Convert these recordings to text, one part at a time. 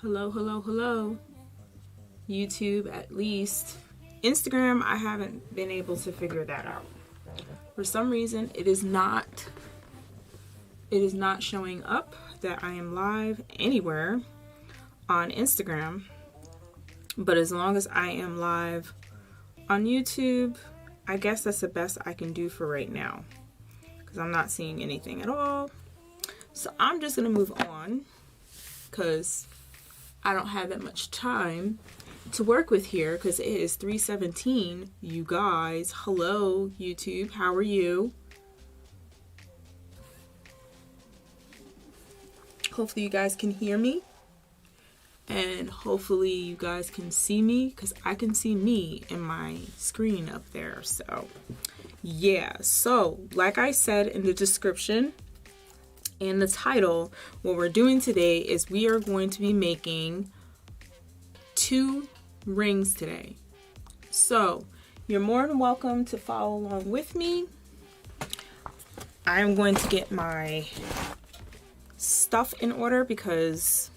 Hello, hello, hello. YouTube at least. Instagram, I haven't been able to figure that out. For some reason, it is not showing up that I am live anywhere on Instagram. But as long as I am live on YouTube, I guess that's the best I can do for right now, because I'm not seeing anything at all. So I'm just gonna move on because I don't have that much time to work with here, because it is 3:17. You guys, hello YouTube, how are you? Hopefully you guys can hear me, and hopefully you guys can see me, because I can see me in my screen up there. So yeah, so like I said in the description and the title, what we're doing today is we are going to be making 2 rings today. So you're more than welcome to follow along with me. I'm going to get my stuff in order because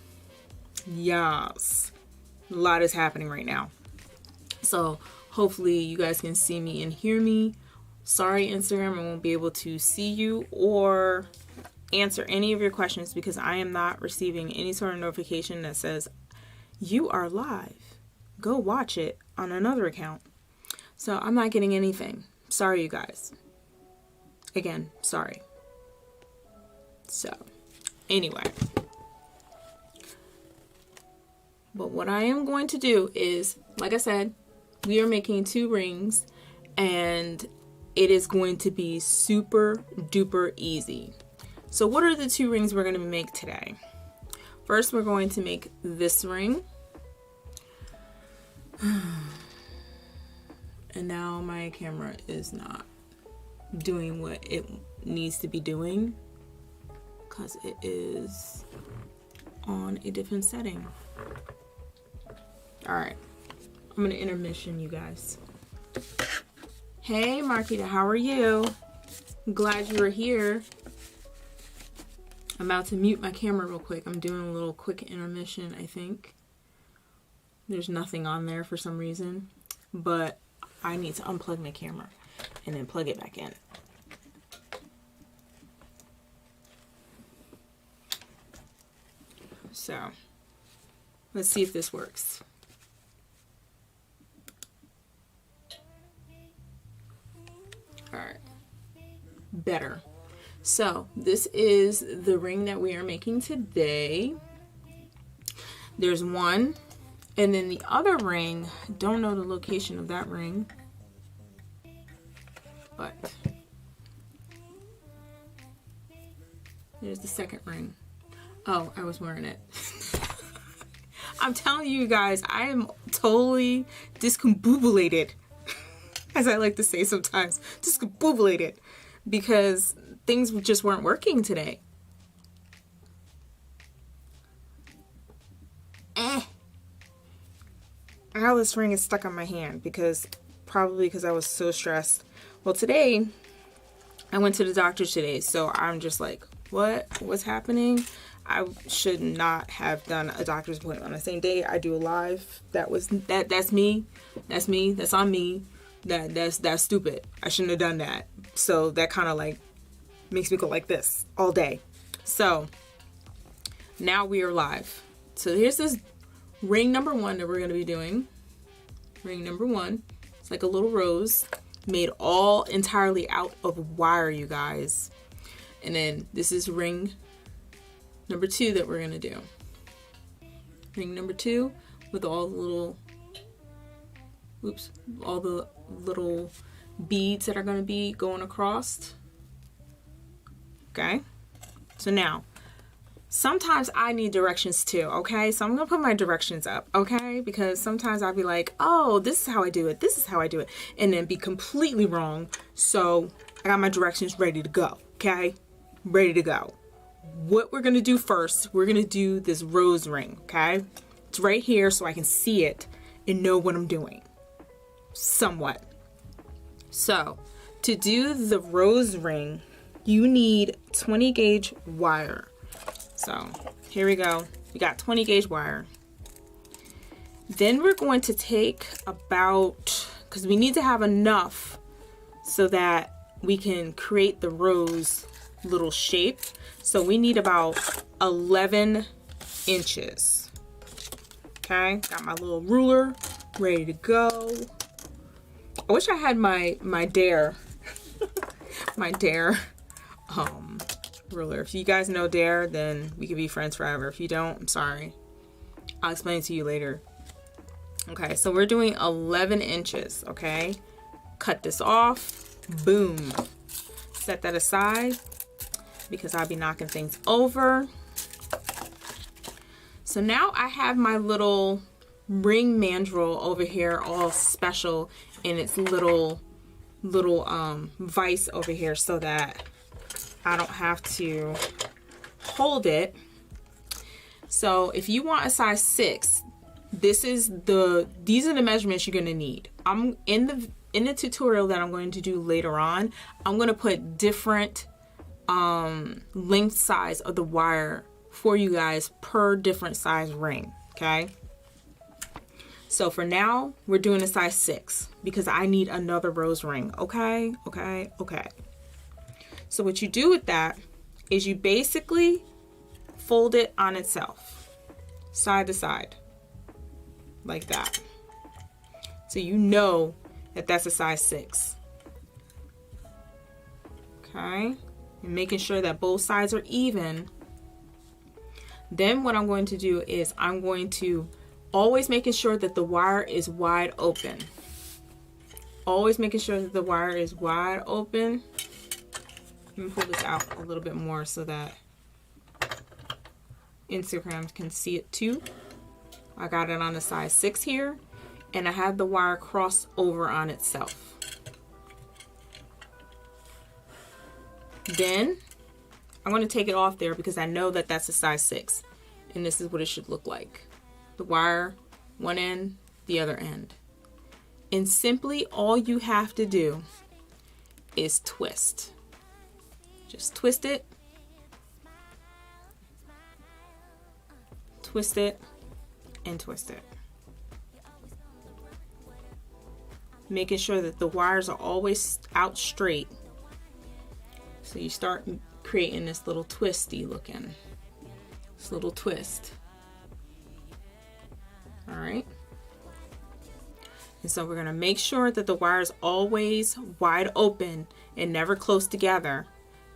yes, a lot is happening right now. So hopefully you guys can see me and hear me. Sorry Instagram, I won't be able to see you or answer any of your questions because I am not receiving any sort of notification that says you are live. Go watch it on another account. So I'm not getting anything. Sorry you guys. Again, sorry. So anyway, but what I am going to do is, like I said, we are making 2 rings and it is going to be super duper easy. So what are the 2 rings we're going to make today? First, we're going to make this ring. And now my camera is not doing what it needs to be doing because it is on a different setting. All right, I'm going to intermission you guys. Hey Marquita, how are you? I'm glad you were here. I'm about to mute my camera real quick. I'm doing a little quick intermission, I think. There's nothing on there for some reason, but I need to unplug my camera and then plug it back in. So let's see if this works. All right, better. So this is the ring that we are making today. There's one, and then the other ring, don't know the location of that ring, but there's the second ring. Oh, I was wearing it. I'm telling you guys, I am totally discombobulated, as I like to say sometimes, discombobulated, because things just weren't working today. How this ring is stuck on my hand probably because I was so stressed. Well, today I went to the doctor today, so I'm just like, what's happening? I should not have done a doctor's appointment on the same day I do a live. That's me. That's on me. That's stupid. I shouldn't have done that. So that kind of like makes me go like this all day. So now we are live. So here's this ring number 1 that we're going to be doing. Ring number 1. It's like a little rose made all entirely out of wire, you guys. And then this is ring number 2 that we're going to do. Ring number 2 with all the little beads that are going to be going across. Okay, so now sometimes I need directions too, okay? So I'm gonna put my directions up, okay? Because sometimes I'll be like, oh, this is how I do it, this is how I do it, and then be completely wrong. So I got my directions ready to go, okay? Ready to go. What we're gonna do first, we're gonna do this rose ring, okay? It's right here so I can see it and know what I'm doing, somewhat. So to do the rose ring, you need 20 gauge wire. So here we go. We got 20 gauge wire. Then we're going to take about, because we need to have enough so that we can create the rose little shape. So we need about 11 inches. Okay, got my little ruler ready to go. I wish I had my 𝕤𝕠𝕚 my 𝕤𝕠𝕚 ruler. If you guys know 𝕤𝕠𝕚, then we can be friends forever. If you don't, I'm sorry. I'll explain it to you later. Okay, so we're doing 11 inches, okay? Cut this off. Boom. Set that aside because I'll be knocking things over. So now I have my little ring mandrel over here all special in its little vise over here so that I don't have to hold it. So if you want a size 6, these are the measurements you're going to need. I'm in the tutorial that I'm going to do later on, I'm going to put different length size of the wire for you guys per different size ring, okay? So for now, we're doing a size 6 because I need another rose ring, okay? Okay. So what you do with that is you basically fold it on itself, side to side, like that. So you know that that's a size 6. Okay, and making sure that both sides are even. Then what I'm going to do is I'm going to always making sure that the wire is wide open. Always making sure that the wire is wide open. Let me pull this out a little bit more so that Instagram can see it too. I got it on a size 6 here, and I have the wire cross over on itself. Then I'm going to take it off there because I know that that's a size 6, and this is what it should look like. The wire, one end, the other end. And simply all you have to do is twist. Just twist it. Twist it and twist it. Making sure that the wires are always out straight. So you start creating this little twisty looking, this little twist. All right. And so we're going to make sure that the wire is always wide open and never close together.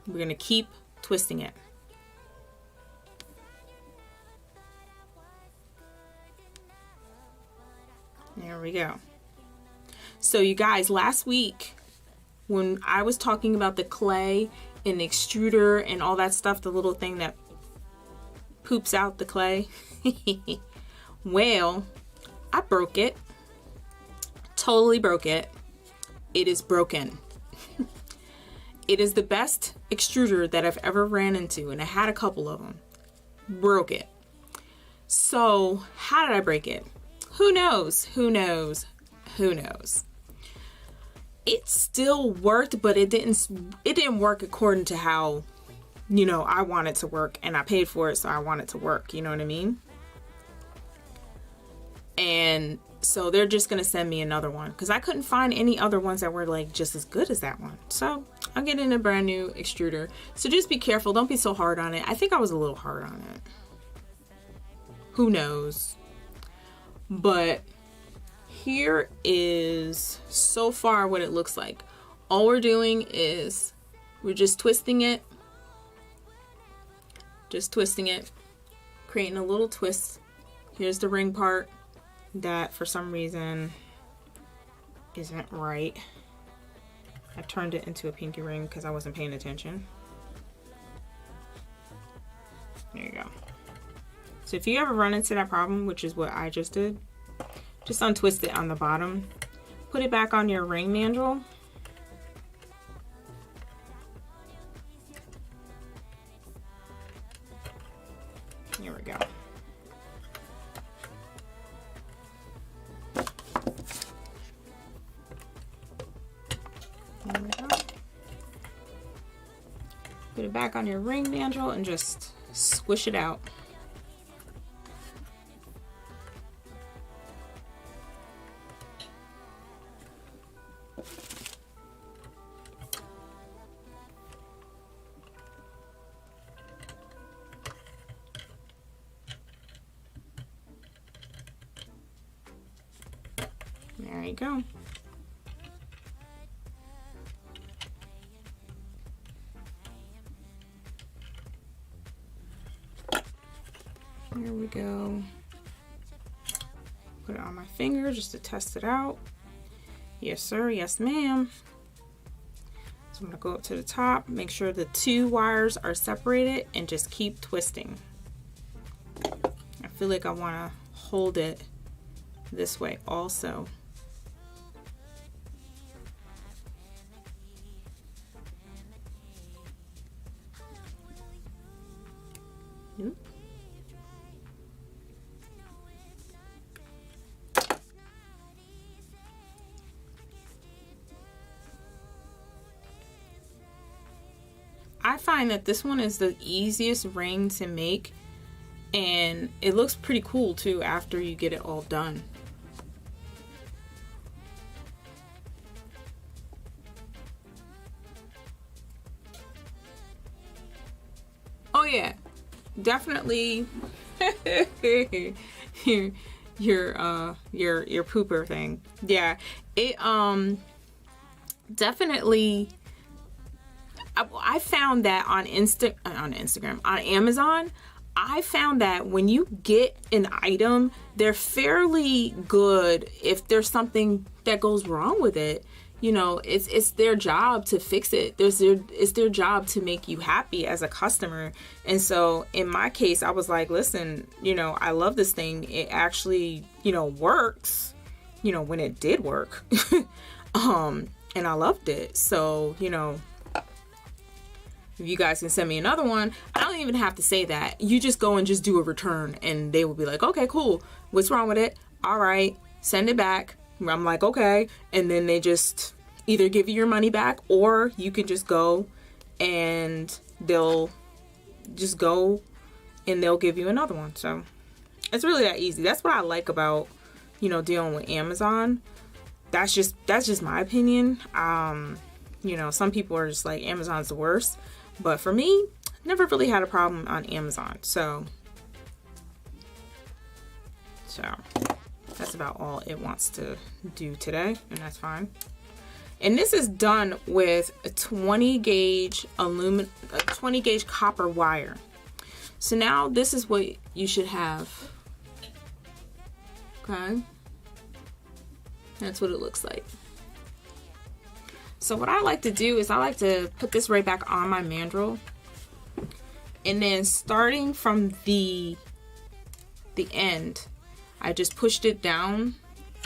We're going to keep twisting it. There we go. So you guys, last week when I was talking about the clay and the extruder and all that stuff, the little thing that poops out the clay, well, I broke it. Totally broke it. It is broken. It is the best extruder that I've ever ran into, and I had a couple of them. Broke it. So how did I break it? Who knows? Who knows? Who knows? It still worked, but it didn't work according to how, you know, I want it to work, and I paid for it, so I want it to work. You know what I mean? And so they're just gonna send me another one because I couldn't find any other ones that were like just as good as that one. So I'm getting a brand new extruder. So just be careful. Don't be so hard on it. I think I was a little hard on it. Who knows? But here is so far what it looks like. All we're doing is we're just twisting it. Just twisting it. Creating a little twist. Here's the ring part that for some reason isn't right. I turned it into a pinky ring because I wasn't paying attention. There you go. So if you ever run into that problem, which is what I just did, just untwist it on the bottom, put it back on your ring mandrel, here we go. There we go. Put it back on your ring mandrel and just squish it out. There you go. There we go. Put it on my finger just to test it out. Yes, sir. Yes, ma'am. So I'm going to go up to the top, make sure the two wires are separated, and just keep twisting. I feel like I want to hold it this way also. Oop. I find that this one is the easiest ring to make, and it looks pretty cool too after you get it all done. Oh yeah, definitely your pooper thing. Yeah, it definitely. I found that on Instagram, on Amazon, I found that when you get an item, they're fairly good if there's something that goes wrong with it. You know, it's their job to fix it. It's their job to make you happy as a customer. And so in my case, I was like, listen, you know, I love this thing. It actually, you know, works, you know, when it did work. And I loved it. So, you know, if you guys can send me another one, I don't even have to say that. You just go and just do a return and they will be like, okay, cool. What's wrong with it? All right, send it back. I'm like, okay. And then they just either give you your money back, or you can just go and they'll give you another one. So it's really that easy. That's what I like about, you know, dealing with Amazon. That's just my opinion. You know, some people are just like, Amazon's the worst. But for me, never really had a problem on Amazon. So that's about all it wants to do today, and that's fine. And this is done with a 20 gauge copper wire. So now this is what you should have. Okay, that's what it looks like. So what I like to do is I like to put this right back on my mandrel, and then starting from the end, I just pushed it down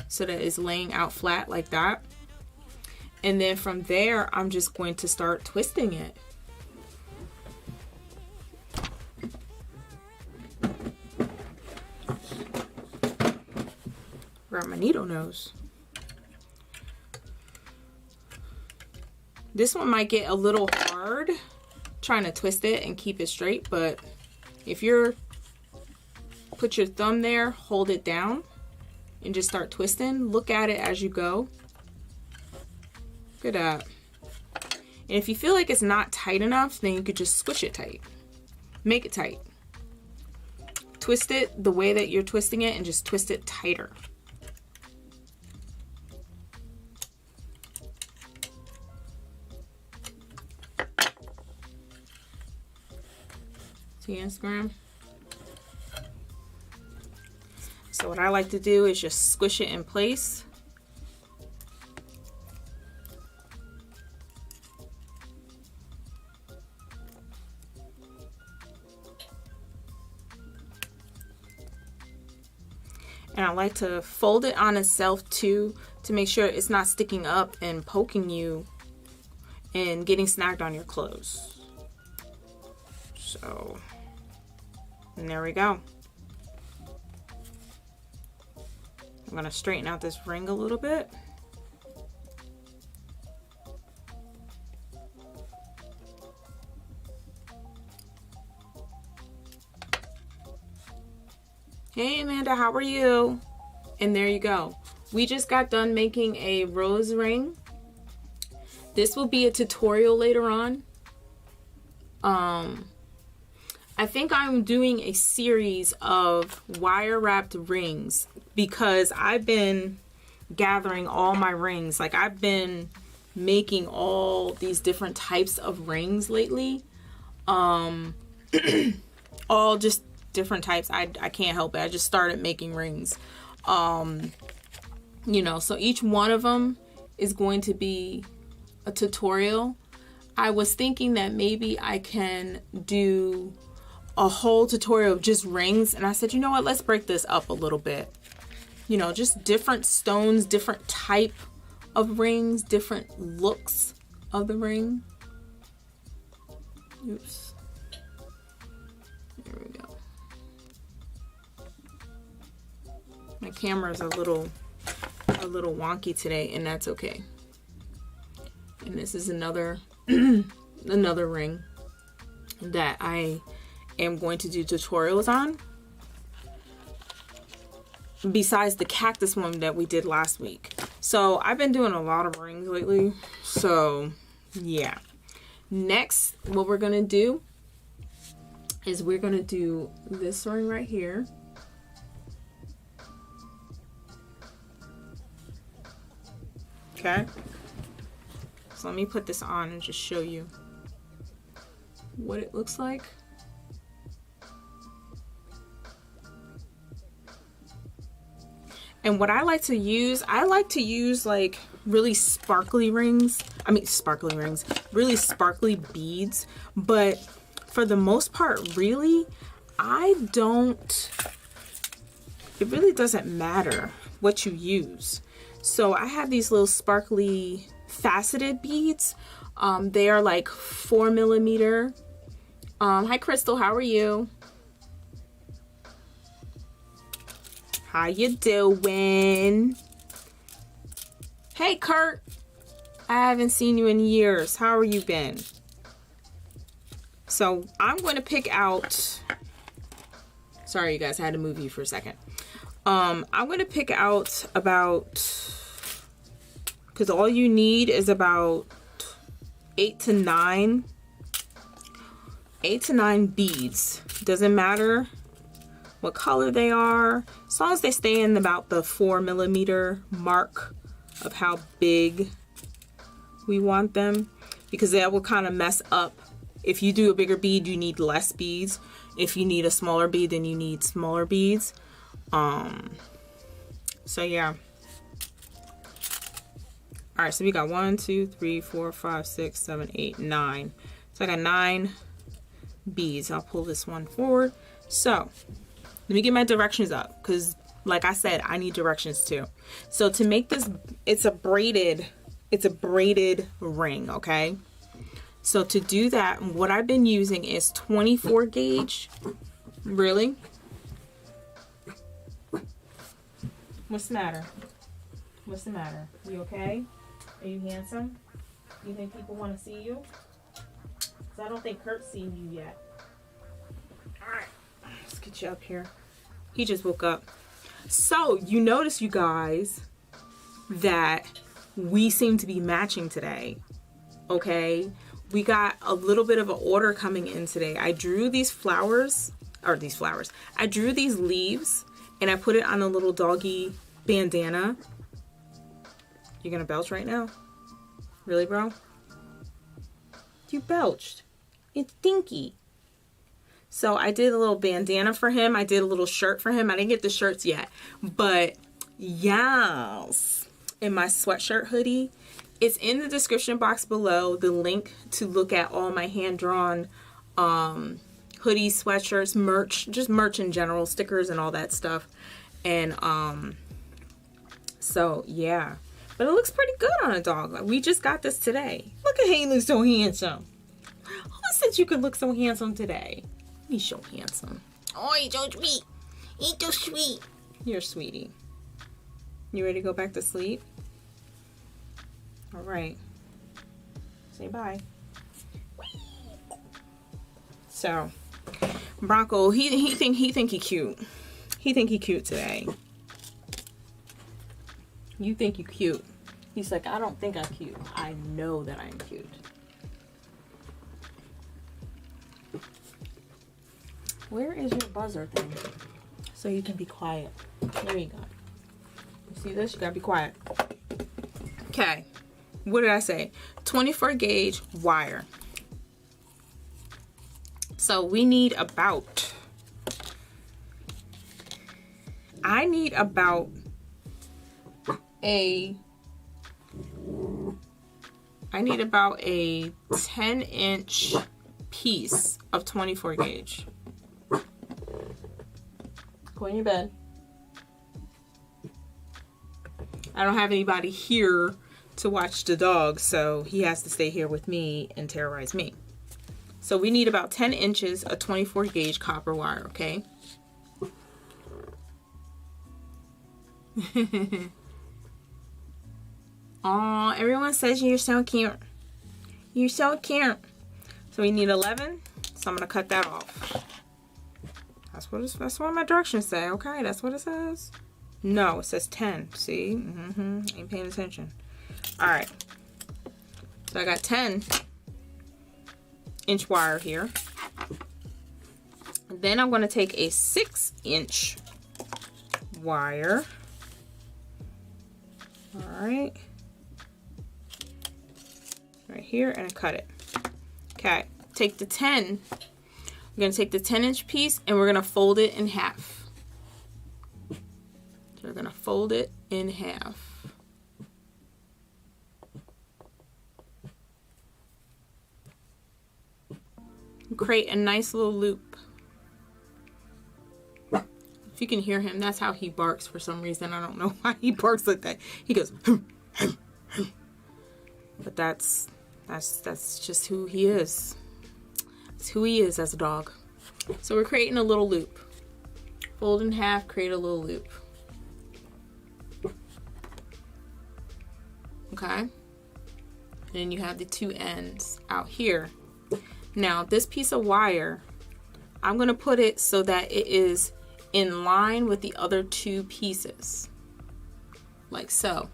so that it's laying out flat like that. And then from there, I'm just going to start twisting it. Grab my needle nose. This one might get a little hard trying to twist it and keep it straight, but if you're put your thumb there, hold it down, and just start twisting. Look at it as you go. Look at that. And if you feel like it's not tight enough, then you could just squish it tight. Make it tight. Twist it the way that you're twisting it and just twist it tighter. See Instagram? So what I like to do is just squish it in place. And I like to fold it on itself too, to make sure it's not sticking up and poking you and getting snagged on your clothes. So, and there we go. I'm going to straighten out this ring a little bit. Hey Amanda, how are you? And there you go. We just got done making a rose ring. This will be a tutorial later on. I think I'm doing a series of wire wrapped rings because I've been gathering all my rings. Like, I've been making all these different types of rings lately. All just different types. I can't help it. I just started making rings. You know, so each one of them is going to be a tutorial. I was thinking that maybe I can do a whole tutorial of just rings, and I said, you know what, let's break this up a little bit. You know, just different stones, different type of rings, different looks of the ring. Oops. There we go. My camera's a little wonky today, and that's okay. And this is another another ring that I am going to do tutorials on, besides the cactus one that we did last week. So I've been doing a lot of rings lately, so yeah. Next, what we're gonna do is we're gonna do this ring right here. Okay, so let me put this on and just show you what it looks like. And what I like to use like really sparkly rings. Really sparkly beads. But for the most part, really, it really doesn't matter what you use. So I have these little sparkly faceted beads. They are like 4mm. Hi Crystal, how are you? How you doing? Hey Kurt, I haven't seen you in years. How are you been? So I'm going to pick out, sorry you guys, I had to move you for a second. I'm going to pick out about, because all you need is about 8 to 9 beads. Doesn't matter what color they are, as long as they stay in about the 4mm mark of how big we want them, because that will kind of mess up. If you do a bigger bead, you need less beads. If you need a smaller bead, then you need smaller beads. So yeah. All right, so we got 1, 2, 3, 4, 5, 6, 7, 8, 9. So I got 9 beads. I'll pull this one forward. So let me get my directions up, because like I said, I need directions too. So to make this, it's a braided ring, okay? So to do that, what I've been using is 24 gauge. Really? What's the matter? What's the matter? You okay? Are you handsome? You think people want to see you? Because I don't think Kurt's seen you yet. Alright, let's get you up here. He just woke up. So you notice, you guys, that we seem to be matching today. Okay? We got a little bit of an order coming in today. I drew these flowers, I drew these leaves, and I put it on a little doggy bandana. You're gonna belch right now? Really, bro? You belched. It's stinky. So I did a little bandana for him. I did a little shirt for him. I didn't get the shirts yet, but yes. In my sweatshirt hoodie. It's in the description box below, the link to look at all my hand-drawn hoodies, sweatshirts, merch, just merch in general, stickers and all that stuff. And so yeah, but it looks pretty good on a dog. Like, we just got this today. Look at him, he looks so handsome. Who said you could look so handsome today? He's so handsome. Oh, he's so sweet. He's so sweet. You're a sweetie. You ready to go back to sleep? All right. Say bye. So, Bronco, he think he cute. He think he cute today. You think you cute. He's like, I don't think I'm cute. I know that I'm cute. Where is your buzzer thing? So you can be quiet. There you go. see this? You gotta be quiet. Okay, what did I say? 24 gauge wire. So we need about, I need about a 10-inch piece of 24 gauge. Go in your bed. I don't have anybody here to watch the dog, so he has to stay here with me and terrorize me. So we need about 10 inches of 24 gauge copper wire, okay? Aw, everyone says you're so cute. You're so cute. So we need 11, so I'm gonna cut that off. That's what my directions say, okay? That's what it says. No, it says 10, see? Ain't paying attention. All right, so I got 10-inch wire here. And then I'm gonna take a 6-inch wire. All right. Right here, and I cut it. Okay, take the 10. We're gonna take the 10-inch piece and we're gonna fold it in half. So we're gonna fold it in half. Create a nice little loop. If you can hear him, that's how he barks for some reason. I don't know why he barks like that. He goes, but that's just who he is. It's who he is as a dog. So we're creating a little loop. Fold in half, create a little loop. Okay? And then you have the two ends out here. Now this piece of wire, I'm gonna put it so that it is in line with the other two pieces. Like so.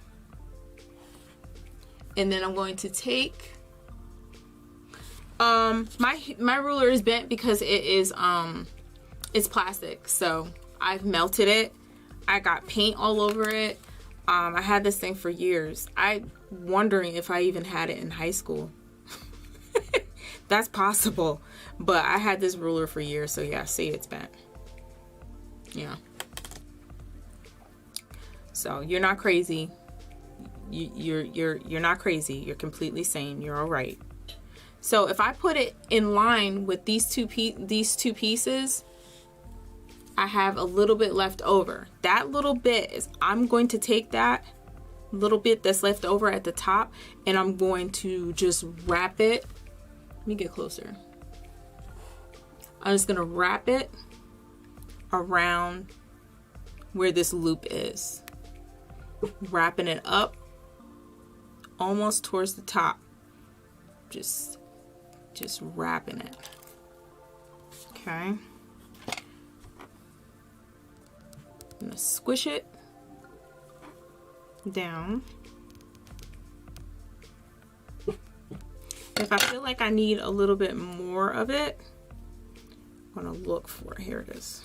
And then I'm going to take my ruler is bent because it is it's plastic, so I've melted it. I got paint all over it. I had this thing for years. I'm wondering if I even had it in high school. That's possible, but I had this ruler for years, so yeah, see, it's bent. Yeah. So you're not crazy. You're not crazy. You're completely sane. You're all right. So if I put it in line with these two pieces, I have a little bit left over. That little bit is, I'm going to take that little bit that's left over at the top and I'm going to just wrap it. Let me get closer. I'm just gonna wrap it around where this loop is. Wrapping it up almost towards the top. Just wrapping it. Okay. I'm gonna squish it down. If I feel like I need a little bit more of it, I'm gonna look for it. Here it is.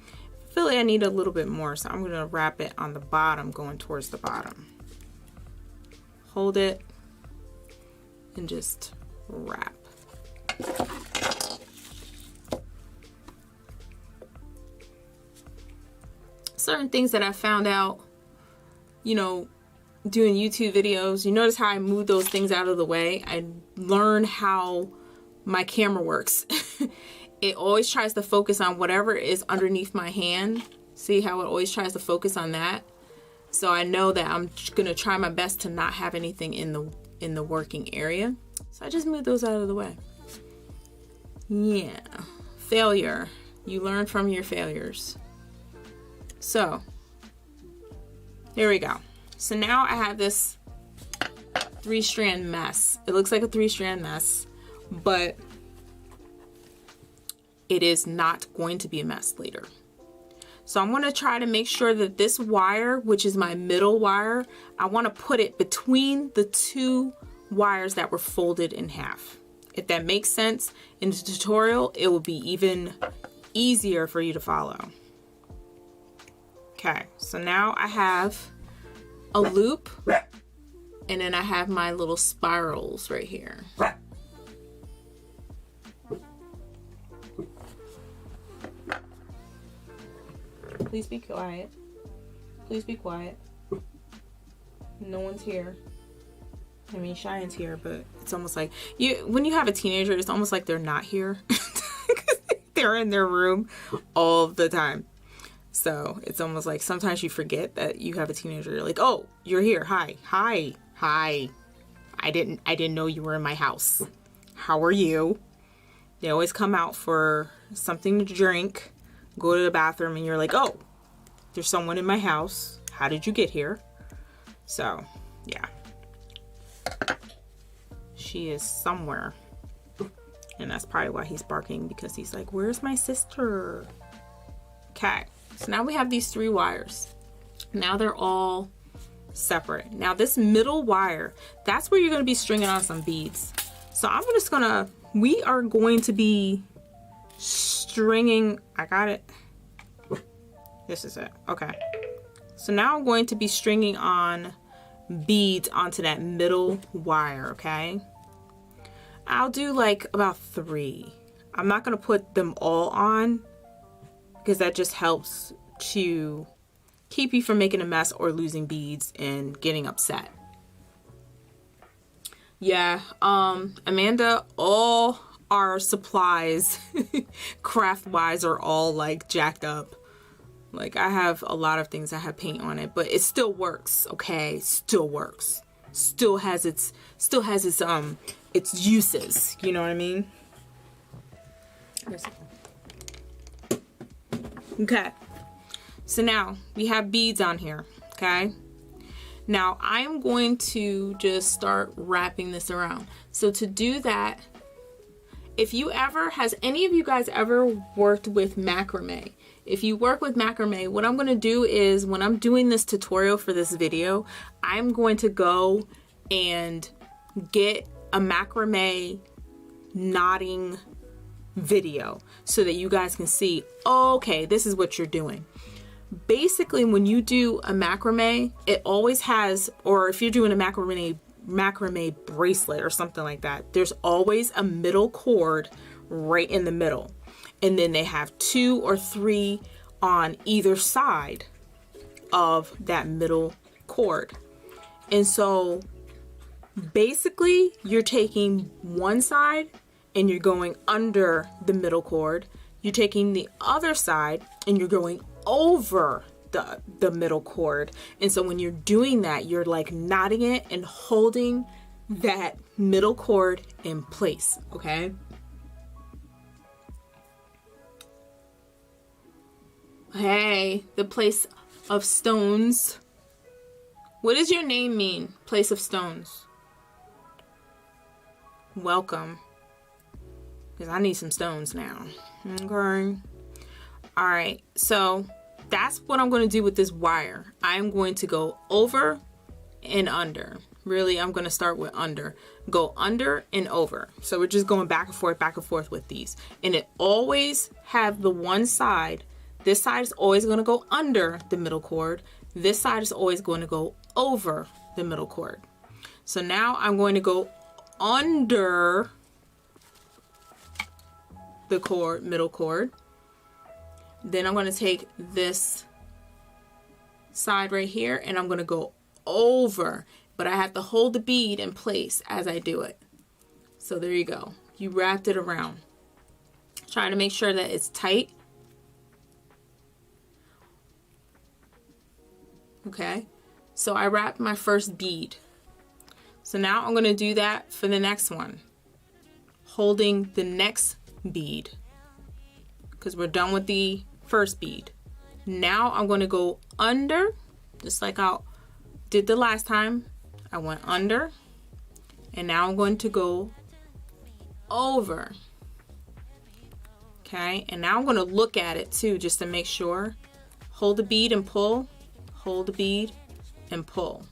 I feel like I need a little bit more, so I'm gonna wrap it on the bottom, going towards the bottom. Hold it and just wrap. Certain things that I found out, you know, doing YouTube videos, you notice how I move those things out of the way. I learned how my camera works. It always tries to focus on whatever is underneath my hand. See how it always tries to focus on that? So I know that I'm gonna try my best to not have anything in the working area. So I just move those out of the way. Yeah, failure. You learn from your failures. So there we go. So now I have this 3-strand mess. It looks like a 3-strand mess, but it is not going to be a mess later. So I'm going to try to make sure that this wire, which is my middle wire, I want to put it between the two wires that were folded in half. If that makes sense, in the tutorial, it will be even easier for you to follow. Okay, so now I have a loop, and then I have my little spirals right here. Please be quiet. Please be quiet. No one's here. I mean, Cheyenne's here, but it's almost like when you have a teenager, it's almost like they're not here. They're in their room all the time. So it's almost like sometimes you forget that you have a teenager. You're like, oh, you're here. Hi. I didn't know you were in my house. How are you? They always come out for something to drink, go to the bathroom, and you're like, oh, there's someone in my house. How did you get here? So, yeah. She is somewhere. And that's probably why he's barking, because he's like, where's my sister? Okay. So now we have these 3 wires. Now they're all separate. Now this middle wire, that's where you're going to be stringing on some beads. So we are going to be stringing, I got it. This is it. Okay. So now I'm going to be stringing on beads onto that middle wire, okay? I'll do like about 3. I'm not going to put them all on, because that just helps to keep you from making a mess or losing beads and getting upset. Yeah, Amanda, all our supplies, craft-wise, are all like jacked up. Like, I have a lot of things that have paint on it, but it still works, okay? Still works. Still has its uses, you know what I mean? Okay, so now we have beads on here, okay? Now I'm going to just start wrapping this around. So to do that, has any of you guys ever worked with macrame? If you work with macrame, what I'm going to do is, when I'm doing this tutorial for this video, I'm going to go and get a macrame knotting video so that you guys can see, okay, this is what you're doing. Basically, when you do a macrame, it always has, or if you're doing a macrame bracelet or something like that, there's always a middle cord right in the middle, and then they have 2 or 3 on either side of that middle cord. And so basically you're taking one side and you're going under the middle cord. You're taking the other side and you're going over the middle cord. And so when you're doing that, you're like knotting it and holding that middle cord in place, okay? Hey, the place of stones. What does your name mean? Place of stones. Welcome. Because I need some stones now. Okay. Alright, so that's what I'm going to do with this wire. I'm going to go over and under. Really, I'm going to start with under. Go under and over. So we're just going back and forth with these. And it always have the one side. This side is always going to go under the middle cord. This side is always going to go over the middle cord. So now I'm going to go under the cord, middle cord. Then I'm going to take this side right here and I'm going to go over, but I have to hold the bead in place as I do it. So there you go. You wrapped it around. Trying to make sure that it's tight. Okay, so I wrapped my first bead. So now I'm going to do that for the next one, holding the next bead, because we're done with the first bead. Now I'm going to go under, just like I did the last time. I went under, and now I'm going to go over. Okay, and now I'm going to look at it too, just to make sure. Hold the bead and pull. Hold the bead and pull.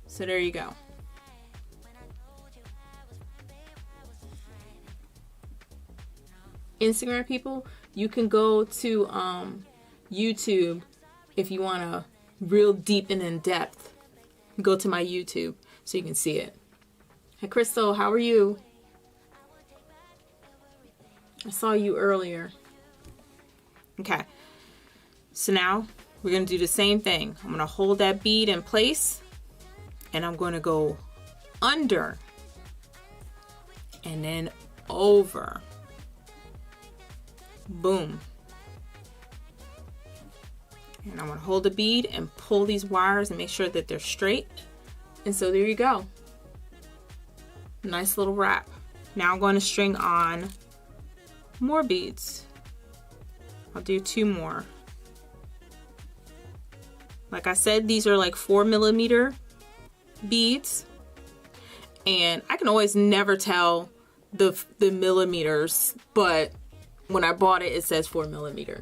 So there you go. Instagram people, You can go to YouTube if you want to real deep and in depth. Go to my YouTube so you can see it. Hey Crystal, how are you? I saw you earlier. Okay, so now we're going to do the same thing. I'm going to hold that bead in place and I'm going to go under and then over. Boom. And I'm going to hold the bead and pull these wires and make sure that they're straight. And so there you go. Nice little wrap. Now I'm going to string on more beads. I'll do 2 more. Like I said, these are like 4mm beads, and I can always never tell the millimeters, but when I bought it, it says 4mm.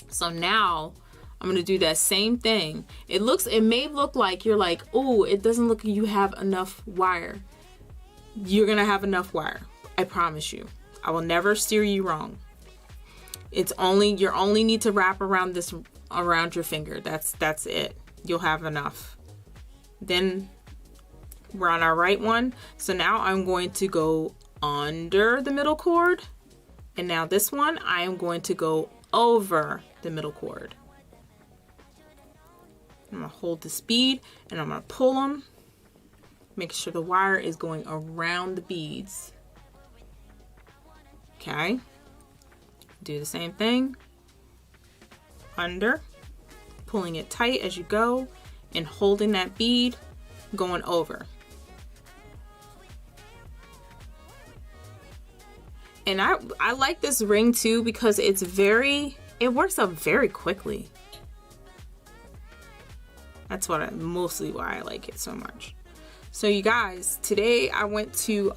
So now I'm gonna do that same thing. It may look like you're like, oh, it doesn't look like you have enough wire. You're gonna have enough wire. I promise you. I will never steer you wrong. You only need to wrap around this around your finger. That's it. You'll have enough. Then we're on our right one. So now I'm going to go under the middle cord. And now this one, I am going to go over the middle cord. I'm gonna hold the bead and I'm gonna pull them. Make sure the wire is going around the beads. Okay. Do the same thing. Under, pulling it tight as you go, and holding that bead, going over. And I like this ring too because it works up very quickly. That's mostly why I like it so much. So you guys, today I went to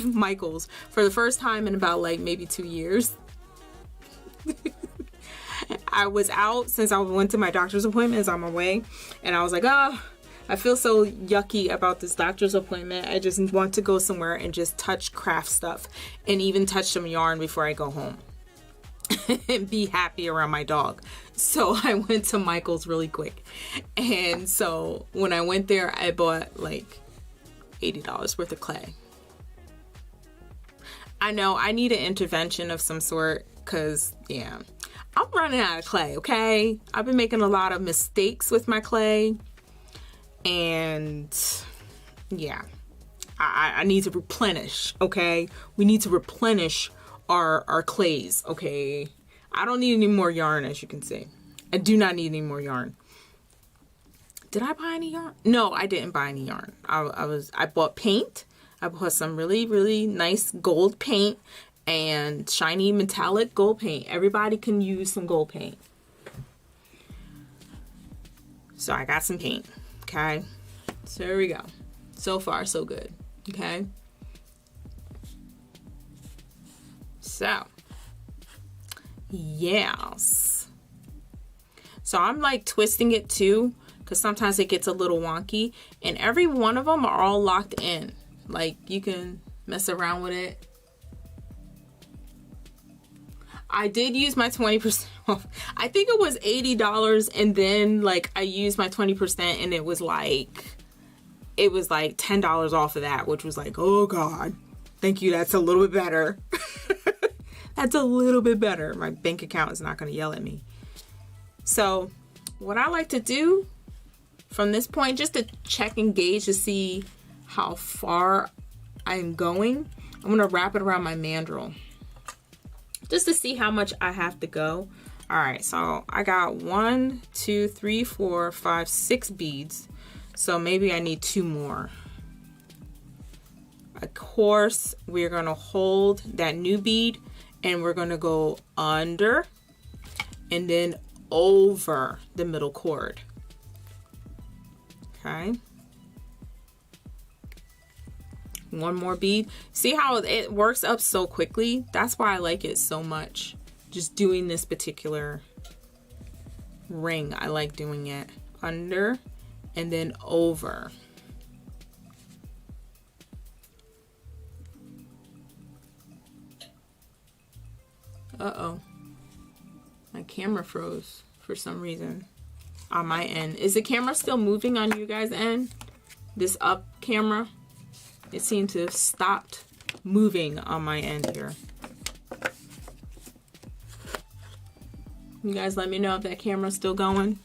Michael's for the first time in about like maybe 2 years. I was out since I went to my doctor's appointment on my way, and I was like, oh, I feel so yucky about this doctor's appointment. I just want to go somewhere and just touch craft stuff and even touch some yarn before I go home and be happy around my dog. So I went to Michael's really quick. And so when I went there, I bought like $80 worth of clay. I know I need an intervention of some sort because, yeah, I'm running out of clay, okay? I've been making a lot of mistakes with my clay. And yeah, I need to replenish, okay? We need to replenish our clays, okay? I don't need any more yarn, as you can see. I do not need any more yarn. Did I buy any yarn? No, I didn't buy any yarn. I bought paint. I bought some really, really nice gold paint and shiny metallic gold paint. Everybody can use some gold paint. So I got some paint, okay? So there we go. So far, so good, okay? So, yes. So I'm like twisting it too, because sometimes it gets a little wonky, and every one of them are all locked in. Like, you can mess around with it. I did use my 20% off. I think it was $80, and then like I used my 20% and it was like $10 off of that, which was like, oh God, thank you. That's a little bit better. That's a little bit better. My bank account is not going to yell at me. So what I like to do from this point, just to check and gauge to see how far I'm going, I'm going to wrap it around my mandrel just to see how much I have to go. All right, so I got 1, 2, 3, 4, 5, 6 beads. So maybe I need 2 more. Of course, we're going to hold that new bead and we're going to go under and then over the middle cord. Okay. 1 more bead. See how it works up so quickly? That's why I like it so much. Just doing this particular ring, I like doing it under and then over. Uh-oh. My camera froze for some reason on my end. Is the camera still moving on you guys' end? This up camera? It seemed to have stopped moving on my end here. You guys let me know if that camera's still going.